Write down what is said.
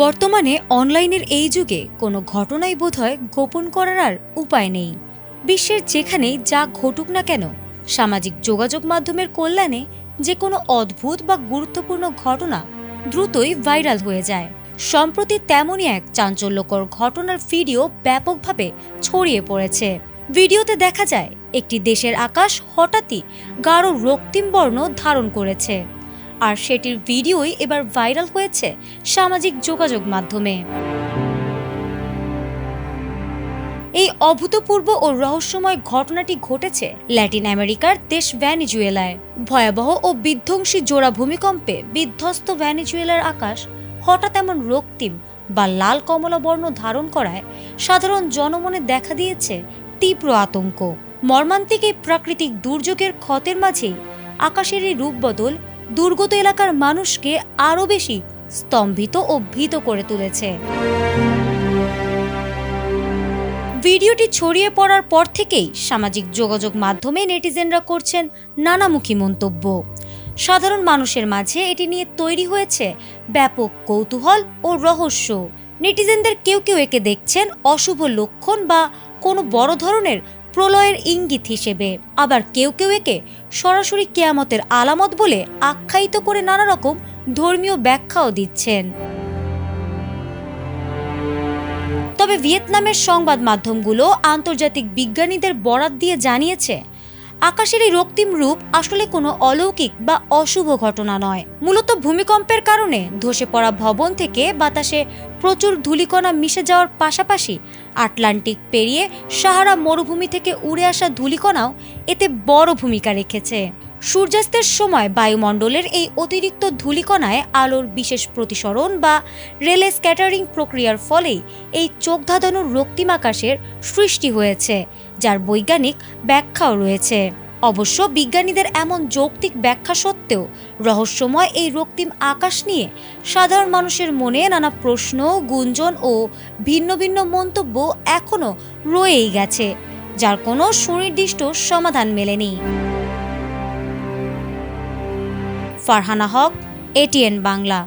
বর্তমানে অনলাইনের এই যুগে কোনো ঘটনাই বোধহয় গোপন করার আর উপায় নেই। বিশ্বের যেখানেই যা ঘটুক না কেন, সামাজিক যোগাযোগ মাধ্যমের কল্যাণে যে কোনো অদ্ভুত বা গুরুত্বপূর্ণ ঘটনা দ্রুতই ভাইরাল হয়ে যায়। সম্প্রতি তেমনই এক চাঞ্চল্যকর ঘটনার ভিডিও ব্যাপকভাবে ছড়িয়ে পড়েছে। ভিডিওতে দেখা যায় একটি দেশের আকাশ হঠাৎই গাঢ় রক্তিম বর্ণ ধারণ করেছে, আর সেটির ভিডিওই এবার ভাইরাল হয়েছে সামাজিক যোগাযোগ মাধ্যমে। এই অভূতপূর্ব ও রহস্যময় ঘটনাটি ঘটেছে ল্যাটিন আমেরিকার দেশ ভেনেজুয়েলায়। ভয়াবহ ও বিধ্বংসী জোড়া ভূমিকম্পে বিধ্বস্ত ভেনেজুয়েলার আকাশ হঠাৎ এমন রক্তিম বা লাল কমলা বর্ণ ধারণ করায় সাধারণ জনমনে দেখা দিয়েছে তীব্র আতঙ্ক। মর্মান্তিক এই প্রাকৃতিক দুর্যোগের ক্ষতের মাঝেই আকাশের এই রূপ বদল দুর্গত এলাকার মানুষকে আরও বেশি স্তম্ভিত ও ভীত করে তুলেছে। ভিডিওটি ছড়িয়ে পড়ার পর থেকেই সামাজিক যোগাযোগ মাধ্যমে নেটিজেনরা করছেন নানামুখী মন্তব্য। সাধারণ মানুষের মাঝে এটি নিয়ে তৈরি হয়েছে ব্যাপক কৌতূহল ও রহস্য। নেটিজেনদের কেউ কেউ একে দেখছেন অশুভ লক্ষণ বা কোনো বড় ধরনের প্রলয়ের ইঙ্গিত হিসেবে, আবার কেউ কেউ একে সরাসরি কিয়ামতের আলামত বলে আখ্যায়িত করে নানা রকম ধর্মীয় ব্যাখ্যাও দিচ্ছেন। তবে ভিয়েতনামের সংবাদ মাধ্যমগুলো আন্তর্জাতিক বিজ্ঞানীদের বরাত দিয়ে জানিয়েছে, আকাশের এই রক্তিম রূপ আসলে কোনো অলৌকিক বা অশুভ ঘটনা নয়। মূলত ভূমিকম্পের কারণে ধসে পড়া ভবন থেকে বাতাসে প্রচুর ধূলিকণা মিশে যাওয়ার পাশাপাশি আটলান্টিক পেরিয়ে সাহারা মরুভূমি থেকে উড়ে আসা ধূলিকণাও এতে বড় ভূমিকা রেখেছে। সূর্যাস্তের সময় বায়ুমণ্ডলের এই অতিরিক্ত ধূলিকণায় আলোর বিশেষ প্রতিসরণ বা রেলে স্ক্যাটারিং প্রক্রিয়ার ফলেই এই চোখ ধাঁধানো রক্তিম আকাশের সৃষ্টি হয়েছে, যার বৈজ্ঞানিক ব্যাখ্যাও রয়েছে। অবশ্য বিজ্ঞানীদের এমন যৌক্তিক ব্যাখ্যা সত্ত্বেও রহস্যময় এই রক্তিম আকাশ নিয়ে সাধারণ মানুষের মনে নানা প্রশ্ন, গুঞ্জন ও ভিন্ন ভিন্ন মন্তব্য এখনও রয়েই গেছে, যার কোনো সুনির্দিষ্ট সমাধান মেলেনি। ফারহানা হক, ATN বাংলা।